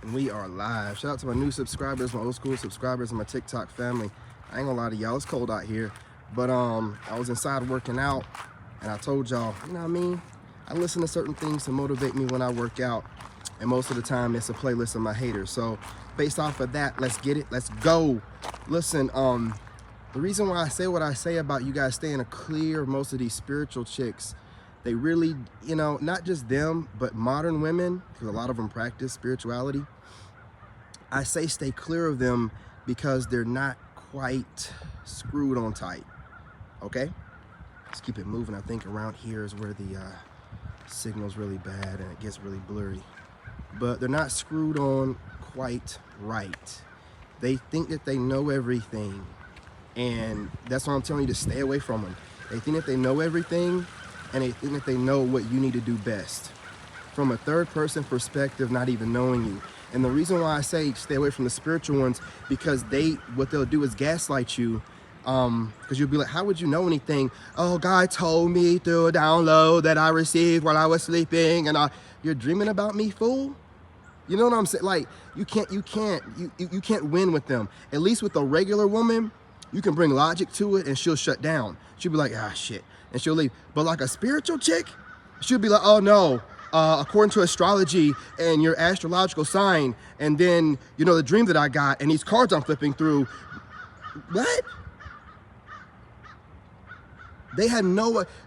And we are live. Shout out to my new subscribers, my old school subscribers, and my TikTok family. I ain't gonna lie to y'all, it's cold out here. But I was inside working out, and I told y'all, you know what I mean? I listen to certain things to motivate me when I work out, and most of the time it's a playlist of my haters. So based off of that, let's get it, let's go. Listen, the reason why I say what I say about you guys staying clear of most of these spiritual chicks, they really, you know, not just them, but modern women, because a lot of them practice spirituality. I say stay clear of them because they're not quite screwed on tight, okay? Let's keep it moving. I think around here is where the signal's really bad and it gets really blurry. But they're not screwed on quite right. They think that they know everything, and that's why I'm telling you to stay away from them. They think that they know everything, and they think that they know what you need to do best. From a third person perspective, not even knowing you. And the reason why I say stay away from the spiritual ones, because what they'll do is gaslight you, because you'll be like, how would you know anything? Oh, God told me through a download that I received while I was sleeping, and you're dreaming about me, fool? You know what I'm saying? Like, you can't win with them. At least with a regular woman, you can bring logic to it and she'll shut down. She'll be like, ah, shit, and she'll leave. But like a spiritual chick, she'll be like, oh no, according to astrology and your astrological sign, and then, you know, the dream that I got and these cards I'm flipping through. What? They have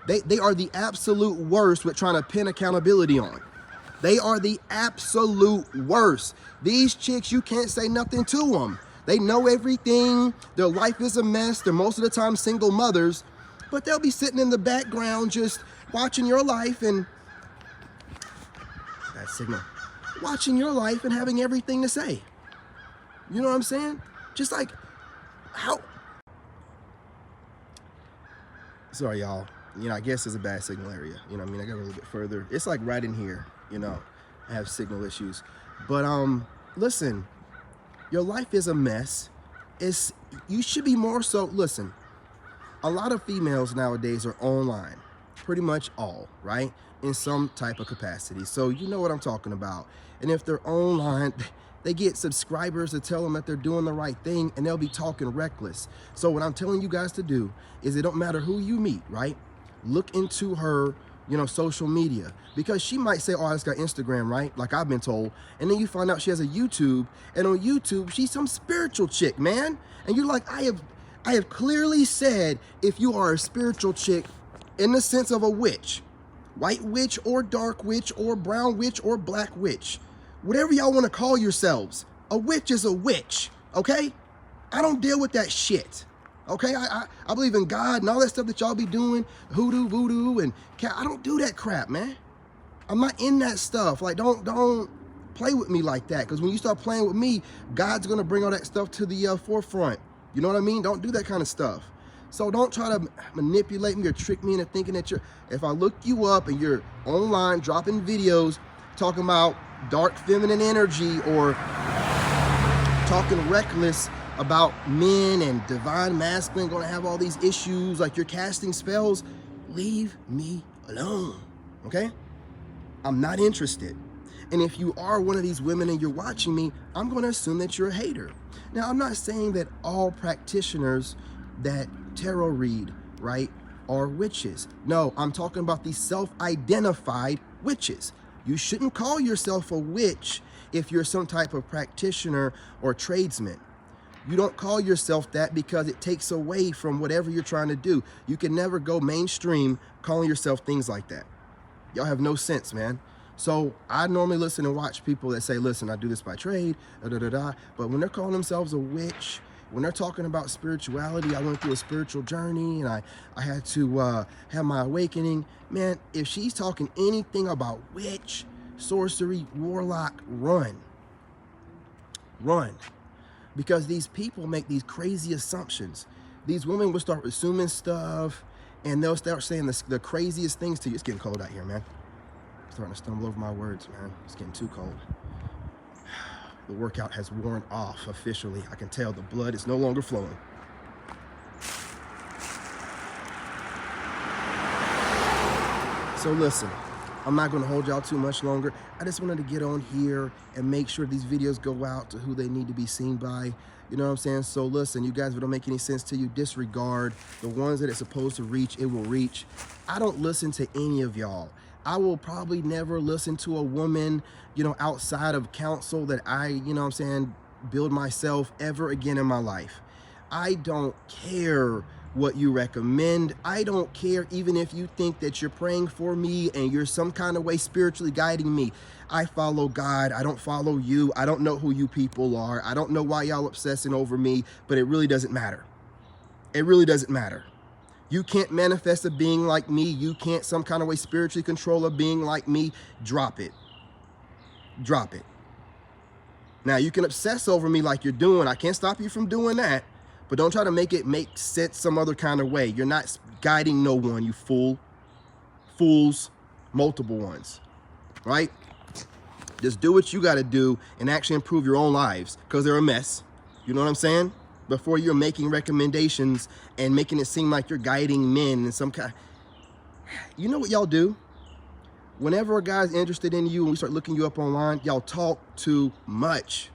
they are the absolute worst with trying to pin accountability on. They are the absolute worst. These chicks, you can't say nothing to them. They know everything. Their life is a mess. They're most of the time single mothers, but they'll be sitting in the background just watching your life and that signal, watching your life and having everything to say. You know what I'm saying? Just like how, sorry y'all, you know, I guess it's a bad signal area. You know what I mean? I got a little bit further. It's like right in here, you know, I have signal issues. But listen, your life is a mess. You should be more so, listen, a lot of females nowadays are online, pretty much all, right? In some type of capacity. So you know what I'm talking about. And if they're online, they get subscribers to tell them that they're doing the right thing, and they'll be talking reckless. So what I'm telling you guys to do is, it don't matter who you meet, right? Look into her, you know, social media, because she might say, oh, I just got Instagram, right? Like I've been told. And then you find out she has a YouTube, and on YouTube, she's some spiritual chick, man. And you're like, I have clearly said, if you are a spiritual chick in the sense of a witch, white witch or dark witch or brown witch or black witch, whatever y'all want to call yourselves, a witch is a witch, okay? I don't deal with that shit, okay? I believe in God and all that stuff that y'all be doing, hoodoo, voodoo, and I don't do that crap, man. I'm not in that stuff. Like, don't play with me like that, because when you start playing with me, God's going to bring all that stuff to the forefront. You know what I mean? Don't do that kind of stuff. So don't try to manipulate me or trick me into thinking that if I look you up and you're online dropping videos talking about dark feminine energy or talking reckless about men and divine masculine going to have all these issues, like you're casting spells, leave me alone, okay? I'm not interested. And if you are one of these women and you're watching me, I'm going to assume that you're a hater. Now, I'm not saying that all practitioners that tarot read, right, are witches. No, I'm talking about these self-identified witches. You shouldn't call yourself a witch if you're some type of practitioner or tradesman. You don't call yourself that because it takes away from whatever you're trying to do. You can never go mainstream calling yourself things like that. Y'all have no sense, man. So I normally listen and watch people that say, listen, I do this by trade, but when they're calling themselves a witch, when they're talking about spirituality, I went through a spiritual journey and I had to have my awakening. Man, if she's talking anything about witch, sorcery, warlock, run. Run. Because these people make these crazy assumptions. These women will start assuming stuff, and they'll start saying the craziest things to you. It's getting cold out here, man. I'm starting to stumble over my words, man. It's getting too cold. The workout has worn off officially. I can tell the blood is no longer flowing. So listen, I'm not gonna hold y'all too much longer. I just wanted to get on here and make sure these videos go out to who they need to be seen by. You know what I'm saying? So listen, you guys, if it don't make any sense to you, disregard. The ones that it's supposed to reach, it will reach. I don't listen to any of y'all. I will probably never listen to a woman, you know, outside of counsel that I, you know what I'm saying, build myself ever again in my life. I don't care what you recommend. I don't care even if you think that you're praying for me and you're some kind of way spiritually guiding me. I follow God. I don't follow you. I don't know who you people are. I don't know why y'all obsessing over me, but it really doesn't matter. It really doesn't matter. You can't manifest a being like me. You can't some kind of way spiritually control a being like me. Drop it. Drop it. Now, you can obsess over me like you're doing. I can't stop you from doing that. But don't try to make it make sense some other kind of way. You're not guiding no one, you fool. Fools, multiple ones, right? Just do what you got to do and actually improve your own lives because they're a mess. You know what I'm saying? Before you're making recommendations and making it seem like you're guiding men in some kind. You know what y'all do? Whenever a guy's interested in you and we start looking you up online, y'all talk too much.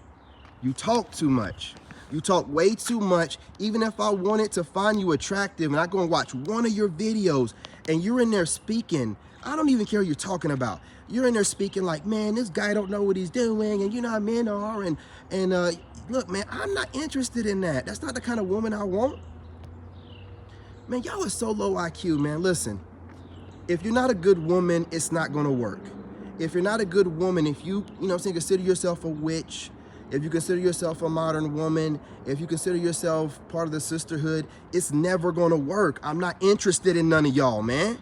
You talk too much. You talk way too much. Even if I wanted to find you attractive and I go and watch one of your videos and you're in there speaking, I don't even care what you're talking about. You're in there speaking like, man, this guy don't know what he's doing and you know how men are. And look, man, I'm not interested in that. That's not the kind of woman I want. Man, y'all are so low IQ, man. Listen, if you're not a good woman, it's not going to work. If you're not a good woman, if you know what I'm saying, consider yourself a witch, if you consider yourself a modern woman, if you consider yourself part of the sisterhood, it's never going to work. I'm not interested in none of y'all, man.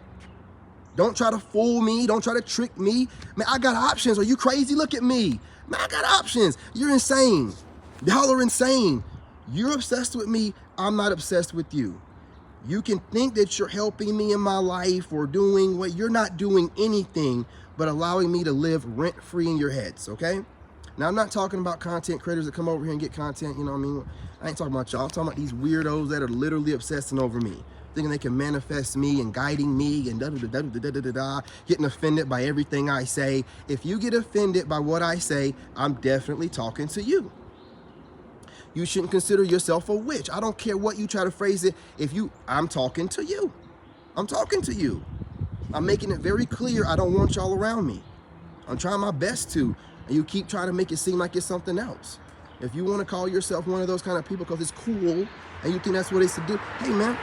Don't try to fool me. Don't try to trick me. Man, I got options. Are you crazy? Look at me. Man, I got options. You're insane. Y'all are insane. You're obsessed with me. I'm not obsessed with you. You can think that you're helping me in my life or doing what you're not doing anything but allowing me to live rent-free in your heads, okay? Now, I'm not talking about content creators that come over here and get content, you know what I mean? I ain't talking about y'all. I'm talking about these weirdos that are literally obsessing over me, thinking they can manifest me and guiding me and da-da-da-da-da-da-da-da, getting offended by everything I say. If you get offended by what I say, I'm definitely talking to you. You shouldn't consider yourself a witch. I don't care what you try to phrase it. I'm talking to you. I'm talking to you. I'm making it very clear I don't want y'all around me. I'm trying my best to. And you keep trying to make it seem like it's something else. If you want to call yourself one of those kind of people because it's cool and you think that's what it's to do, hey man,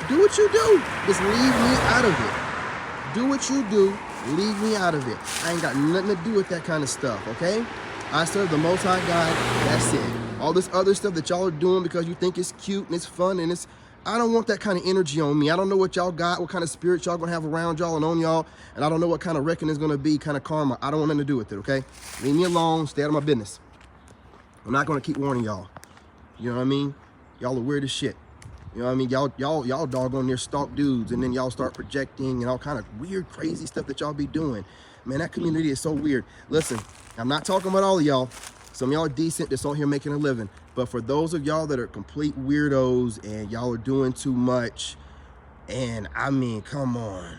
do what you do. Just leave me out of it. Do what you do, leave me out of it. I ain't got nothing to do with that kind of stuff, okay? I serve the Most High God, that's it. All this other stuff that y'all are doing because you think it's cute and it's fun and I don't want that kind of energy on me. I don't know what y'all got, what kind of spirit y'all gonna have around y'all and on y'all, and I don't know what kind of reckoning is gonna be, kind of karma. I don't want nothing to do with it, okay? Leave me alone, stay out of my business. I'm not gonna keep warning y'all. You know what I mean? Y'all are weird as shit. You know what I mean? Y'all doggone near stalk dudes, and then y'all start projecting and all kind of weird, crazy stuff that y'all be doing. Man, that community is so weird. Listen, I'm not talking about all of y'all. Some of y'all are decent, that's on here making a living. But for those of y'all that are complete weirdos and y'all are doing too much, and I mean, come on.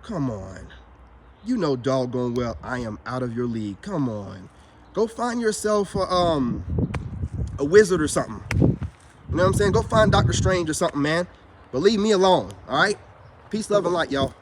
Come on. You know doggone well I am out of your league. Come on. Go find yourself a wizard or something. You know what I'm saying? Go find Dr. Strange or something, man. But leave me alone, all right? Peace, love, and light, y'all.